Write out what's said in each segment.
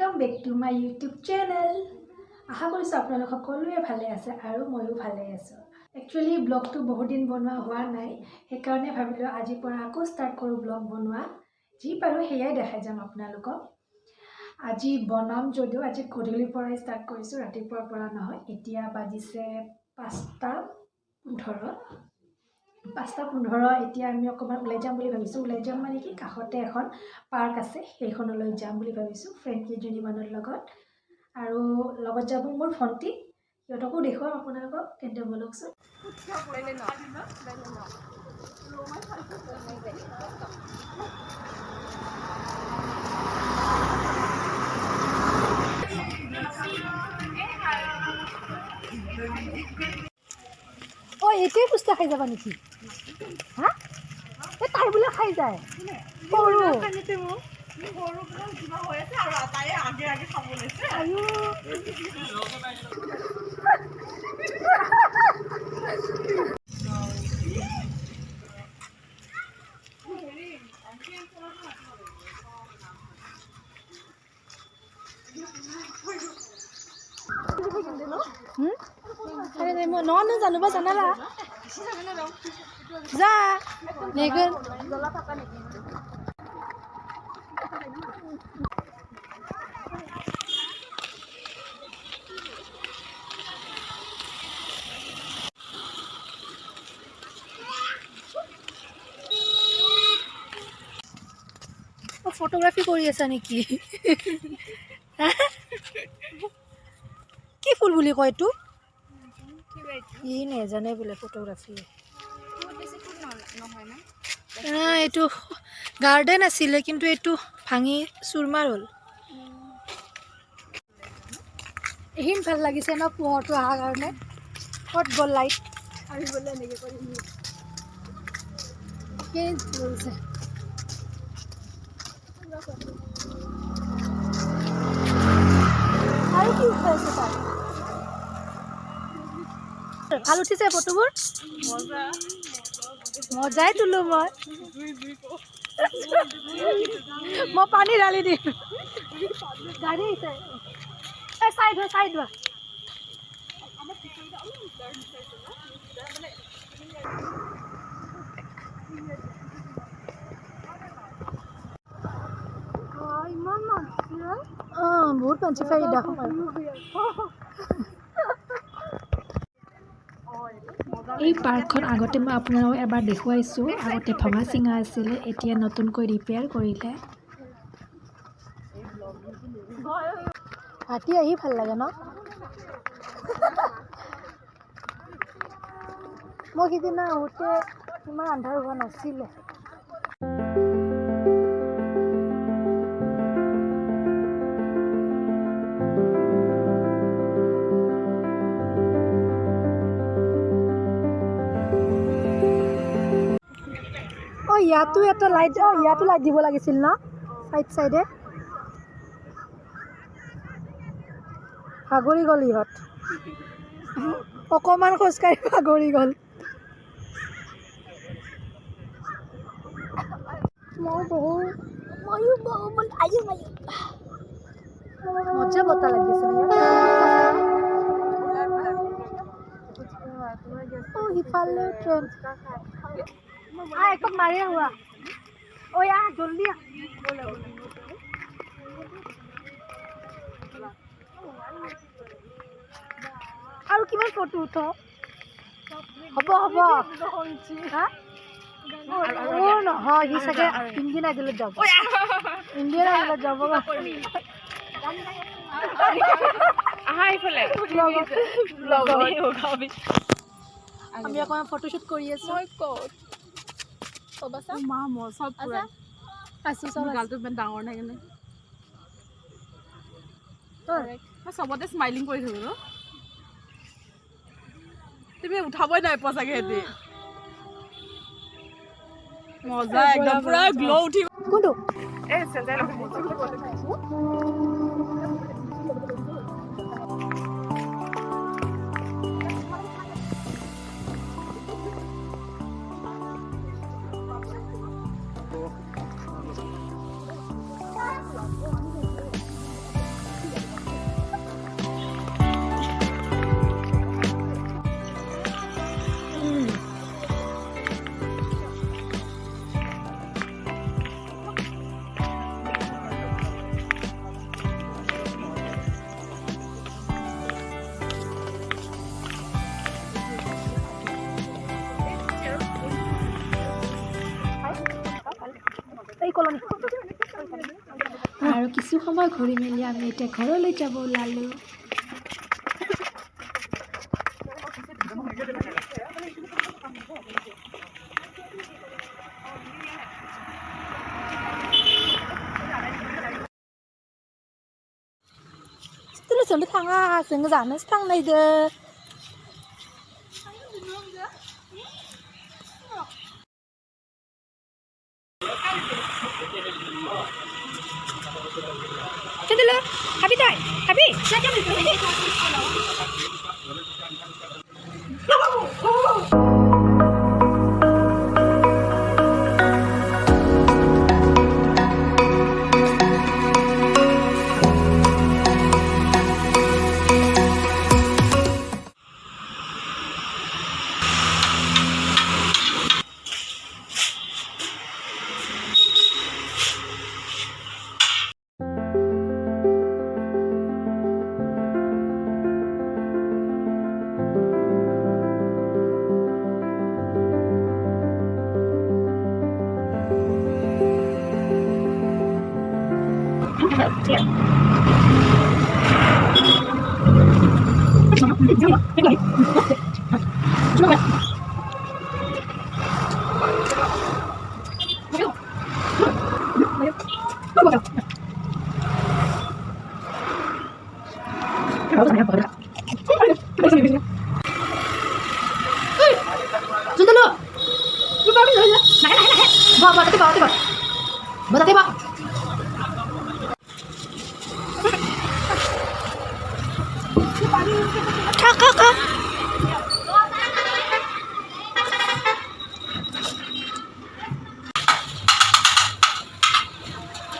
Welcome back to my YouTube channel. আশা কৰিছো আপোনালোক সকলোৱে ভালে আছে আৰু ময়ো ভালে আছো। Actually ব্লগটো বহুত দিন বনোৱা হোৱা নাই, সেই কাৰণে ভাবিলো আজি পৰা আকৌ ষ্টাৰ্ট কৰো ব্লগ বনোৱা। যি পাৰো হেয়াই দেখাই যাম আপোনালোকক। আজি বনাম যদিও আজি গধূলিৰ পৰাই ষ্টাৰ্ট কৰিছো, ৰাতিপুৱাৰ পৰা নহয়। এতিয়া বাজিছে 5:15 এতিয়া আমি অকমান ওলাই যাম বুলি ভাবিছো। ওলাই যাম মানে কি কাষতে এখন পাৰ্ক আছে, সেইখনলৈ যাম বুলি ভাবিছো ফ্ৰেণ্ড কেইজনী মানৰ লগত। আৰু লগত যাব মোৰ ভণ্টি, সিহঁতকো দেখুৱাম আপোনালোকক। তেন্তে বলকচোন। এইটোৱে পুষ্টা খাই যাবা নেকি? হা তাই বোলে খাই যায় সৰু ন জানিব জানালা যা নেগন ফটোগ্ৰাফি কৰি আছা নেকি? কি ফুল বুলি কয় এইটো? ই নেজানে বোলে ফটোগ্ৰাফি। এইটো গাৰ্ডেন আছিলে কিন্তু এইটো ভাঙি চুৰমাৰ হ'ল। এইখিনি ভাল লাগিছে ন পোহৰটো অহাৰ কাৰণে। ক'ত গ'ল লাইট আহিবলৈ এনেকৈ কৰি কৰিছে। আৰু কি উঠাই আছে তাই? ভাল উঠিছে ফটোবোৰ? মজাই তোলো মই পানী ঢালি দিম। গাড়ী আহিছে, চাইড হোৱা। ইমান বহুত পাঞ্চি ফাই দেখো। এই পাৰ্কখন আগতে মই আপোনালোকক এবাৰ দেখুৱাইছোঁ। আগতে ভঙা চিঙা আছিলে, এতিয়া নতুনকৈ ৰিপেয়াৰ কৰিলে। ৰাতি আহি ভাল লাগে ন? মই সিদিনা আহোঁতে ইমান আন্ধাৰ হোৱা নাছিলে। ইয়াতো এটা লাইট, ইয়াতো লাইট দিব লাগিছিল ন চাইডে। ভাগৰি গ'ল ইহঁত, অকমান খোজকাঢ়ি ভাগৰি গ'ল। মজা বতাহ লাগিছে সিফালে ট্ৰেইন। একদম মাৰি হোৱা জলদি আৰু কিমান ফটো উঠ হ'ব নহয়। সি চাগে ইণ্ডিয়ান আইডলত যাব। আমি অকণমান ফটোশ্বুট কৰি আছো। ডাঙৰ নাই কেনে চবতে স্মাইলিং কৰি থাকো ন। তুমি উঠাবই নাই পোৱা চাগে। সিহঁতি মজা একদম পুৰা গ্লো উঠি কোনটো আৰু কিছু সময় ঘূৰি মেলি আমি এতিয়া ঘৰলৈ যাব ওলালোঁ। Solo thanga sing zan thang này de cái đó là happy tay happy sao cho mình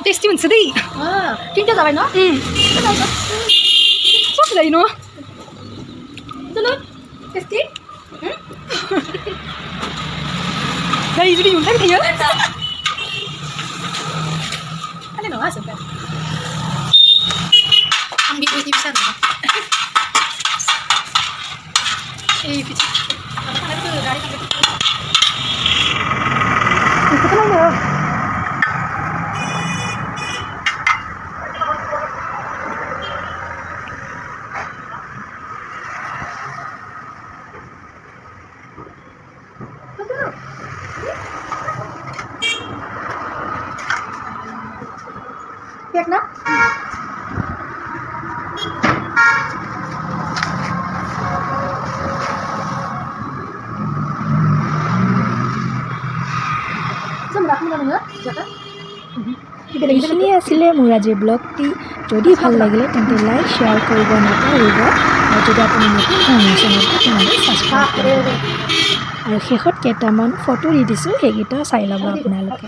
tasty mình sẽ đi chính cho rồi nó sốt gì nữa Dulu tasty đây jadi mình thấy cái gì á cái này nó asam kan ambil duit bisa nggak bisa apa itu dari sampai itu kan lo Việt Nam এইখিনিয়ে আছিলে মোৰ আজিৰ ব্লগটি। যদি ভাল লাগিলে তেন্তে like share কৰিব নাপাহৰিব আৰু যদি আপুনি নতুন ধৰণৰ চেনেলটো তেন্তে ছাবস্ক্ৰাইব কৰিব। আৰু শেষত কেইটামান ফটো দি দিছোঁ, সেইকেইটা চাই ল'ব আপোনালোকে।